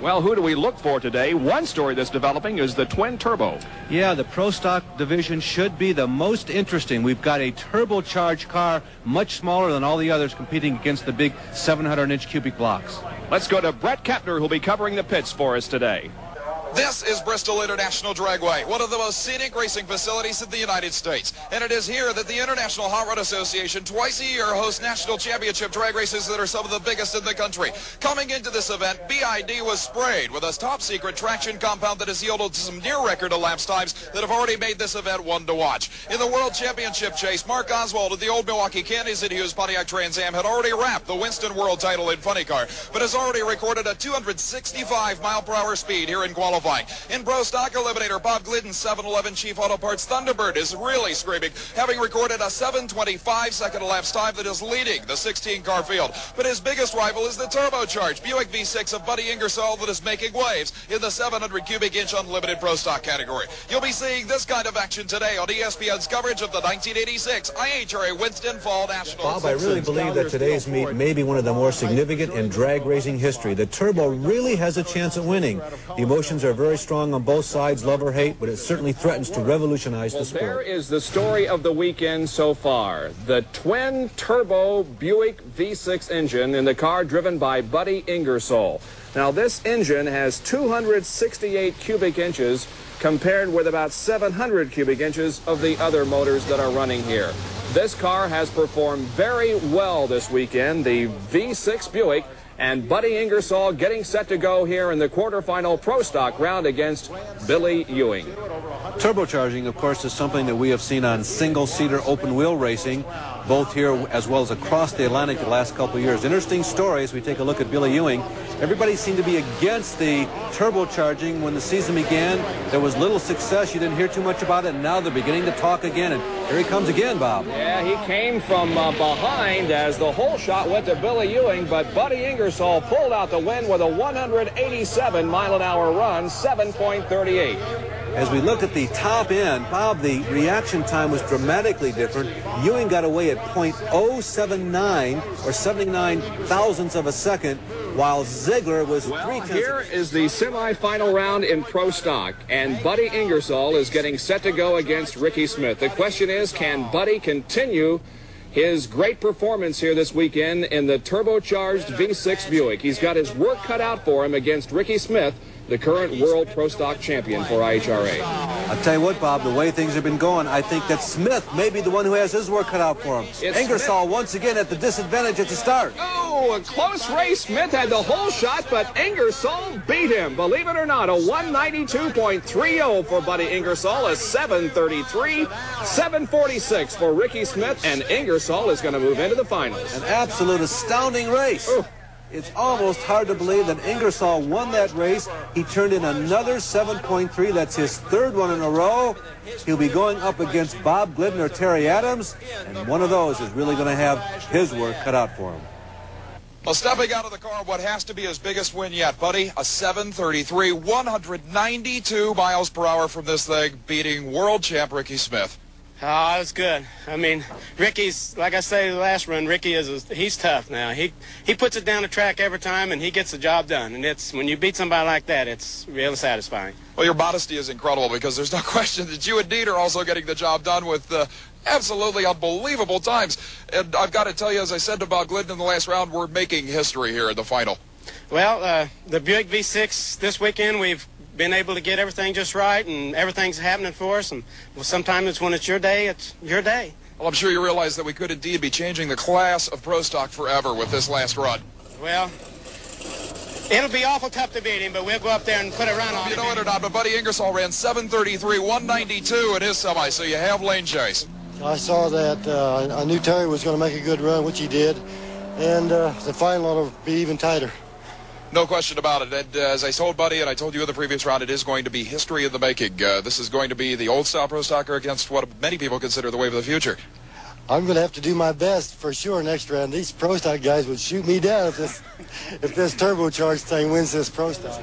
Well, who do we look for today? One story that's developing is the twin turbo. Yeah, the Pro Stock division should be the most interesting. We've got a turbocharged car, much smaller than all the others, competing against the big 700-inch cubic blocks. Let's go to Brett Kepner, who'll be covering the pits for us today. This is Bristol International Dragway, one of the most scenic racing facilities in the United States. And it is here that the International Hot Rod Association twice a year hosts national championship drag races that are some of the biggest in the country. Coming into this event, BID was sprayed with a top-secret traction compound that has yielded some near-record elapsed times that have already made this event one to watch. In the World Championship chase, Mark Oswald of the old Milwaukee Kansas City Pontiac Trans Am had already wrapped the Winston World title in funny car, but has already recorded a 265-mile-per-hour speed here in qualifying. In Pro Stock Eliminator, Bob Glidden's 7-Eleven Chief Auto Parts Thunderbird is really screaming, having recorded a 7:25-second elapsed time that is leading the 16-car field. But his biggest rival is the turbocharged Buick V6 of Buddy Ingersoll that is making waves in the 700 cubic inch unlimited Pro Stock category. You'll be seeing this kind of action today on ESPN's coverage of the 1986 IHRA Winston Fall Nationals. Bob, I really believe that today's meet may be one of the more significant in drag racing history. The turbo really has a chance at winning. The emotions are very strong on both sides, love or hate, but it certainly threatens to revolutionize the sport. There is the story of the weekend so far. The twin turbo Buick V6 engine in the car driven by Buddy Ingersoll. Now, this engine has 268 cubic inches compared with about 700 cubic inches of the other motors that are running here. This car has performed very well this weekend, the V6 Buick, and Buddy Ingersoll getting set to go here in the quarterfinal Pro Stock round against Billy Ewing. Turbocharging, of course, is something that we have seen on single-seater open-wheel racing, both here as well as across the Atlantic the last couple of years. Interesting story as we take a look at Billy Ewing. Everybody seemed to be against the turbocharging when the season began. There was little success. You didn't hear too much about it, and now they're beginning to talk again. And here he comes again, Bob. Yeah, he came from behind as the whole shot went to Billy Ewing, but Buddy Ingersoll pulled out the win with a 187-mile-an-hour run, 7.38. As we look at the top end, Bob, the reaction time was dramatically different. Ewing got away at .079 or 79 thousandths of a second, while Ziegler was Here is the semifinal round in Pro Stock, and Buddy Ingersoll is getting set to go against Ricky Smith. The question is, can Buddy continue his great performance here this weekend in the turbocharged V6 Buick? He's got his work cut out for him against Ricky Smith, the current World Pro Stock champion for IHRA. I'll tell you what, Bob, the way things have been going, I think that Smith may be the one who has his work cut out for him. Ingersoll once again at the disadvantage at the start. Oh, a close race. Smith had the whole shot, but Ingersoll beat him. Believe it or not, a 192.30 for Buddy Ingersoll, a 733, 746 for Ricky Smith, and Ingersoll is going to move into the finals. An absolute astounding race. Ooh. It's almost hard to believe that Ingersoll won that race. He turned in another 7.3. That's his third one in a row. He'll be going up against Bob Glidden or Terry Adams, and one of those is really going to have his work cut out for him. Well, stepping out of the car, what has to be his biggest win yet, Buddy, a 733, 192 miles per hour from this thing, beating world champ Ricky Smith. Oh, it was good. I mean, Ricky's, like I say the last run, Ricky he's tough now. He puts it down the track every time, and he gets the job done. And it's when you beat somebody like that, it's really satisfying. Well, your modesty is incredible, because there's no question that you and Dean are also getting the job done with absolutely unbelievable times. And I've got to tell you, as I said to Bob Glidden in the last round, we're making history here in the final. Well, the Buick V6 this weekend, we've been able to get everything just right, and everything's happening for us. And well, sometimes when it's your day, it's your day. Well, I'm sure you realize that we could indeed be changing the class of Pro Stock forever with this last run. Well, it'll be awful tough to beat him, but we'll go up there and put a run on him. You know it or not, but Buddy Ingersoll ran 733, 192 in his semi, so you have lane chase. I saw that. I knew Terry was going to make a good run, which he did, and the final ought to be even tighter. No question about it. And as I told Buddy and I told you in the previous round, it is going to be history in the making. This is going to be the old-style Pro Stocker against what many people consider the wave of the future. I'm going to have to do my best for sure next round. These Pro Stock guys would shoot me down if this turbocharged thing wins this Pro Stock.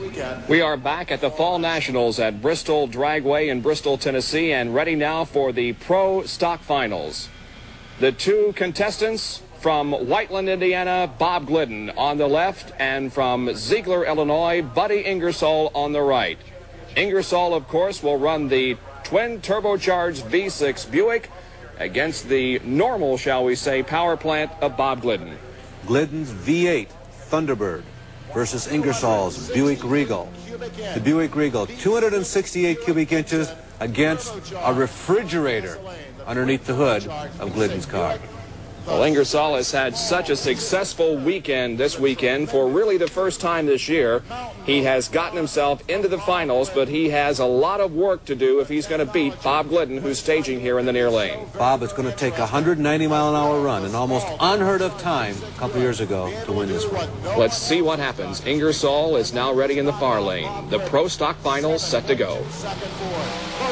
We are back at the Fall Nationals at Bristol Dragway in Bristol, Tennessee, and ready now for the Pro Stock Finals. The two contestants from Whiteland, Indiana, Bob Glidden on the left, and from Ziegler, Illinois, Buddy Ingersoll on the right. Ingersoll, of course, will run the twin turbocharged V6 Buick against the normal, shall we say, power plant of Bob Glidden. Glidden's V8 Thunderbird versus Ingersoll's Buick Regal. The Buick Regal, 268 cubic inches against a refrigerator underneath the hood of Glidden's car. Well, Ingersoll has had such a successful weekend this weekend. For really the first time this year, he has gotten himself into the finals, but he has a lot of work to do if he's going to beat Bob Glidden, who's staging here in the near lane. Bob is going to take a 190-mile-an-hour run, an almost unheard of time a couple years ago, to win this one. Let's see what happens. Ingersoll is now ready in the far lane. The Pro Stock Finals set to go.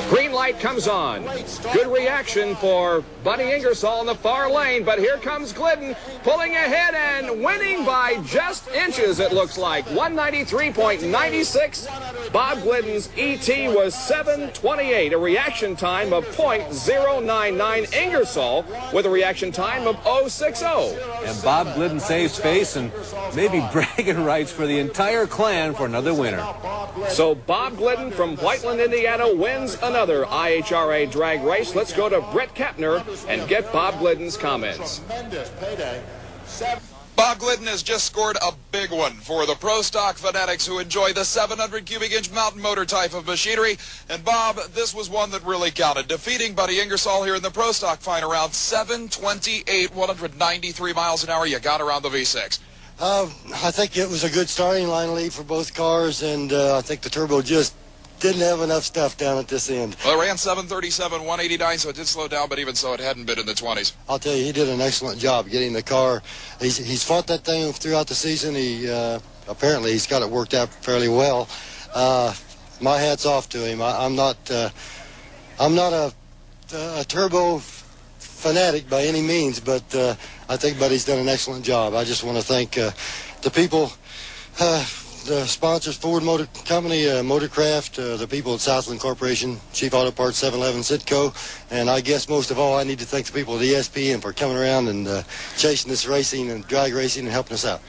Green light comes on. Good reaction for Buddy Ingersoll in the far lane, but here comes Glidden pulling ahead and winning by just inches, it looks like. 193.96. Bob Glidden's ET was 7:28, a reaction time of .099. Ingersoll with a reaction time of 0.60. And Bob Glidden saves face and maybe bragging rights for the entire clan for another winner. So Bob Glidden from Whiteland, Indiana wins another IHRA drag race. Let's go to Brett Kepner and get Bob Glidden's comments. Bob Glidden has just scored a big one for the Pro Stock fanatics who enjoy the 700 cubic inch mountain motor type of machinery. And Bob, this was one that really counted, defeating Buddy Ingersoll here in the Pro Stock final round. 7:28, 193 miles an hour. You got around the V6. I think it was a good starting line lead for both cars, and I think the turbo just didn't have enough stuff down at this end. Well, it ran 7:37, 189, so it did slow down, but even so, it hadn't been in the 20s. I'll tell you, he did an excellent job getting the car. He's fought that thing throughout the season. Apparently he's got it worked out fairly well. My hat's off to him. I'm not a turbo fanatic by any means, but I think Buddy's done an excellent job. I just want to thank the people, the sponsors, Ford Motor Company, Motorcraft, the people at Southland Corporation, Chief Auto Parts, 711 Sitco, and I guess most of all I need to thank the people at ESPN for coming around and chasing this racing and drag racing and helping us out.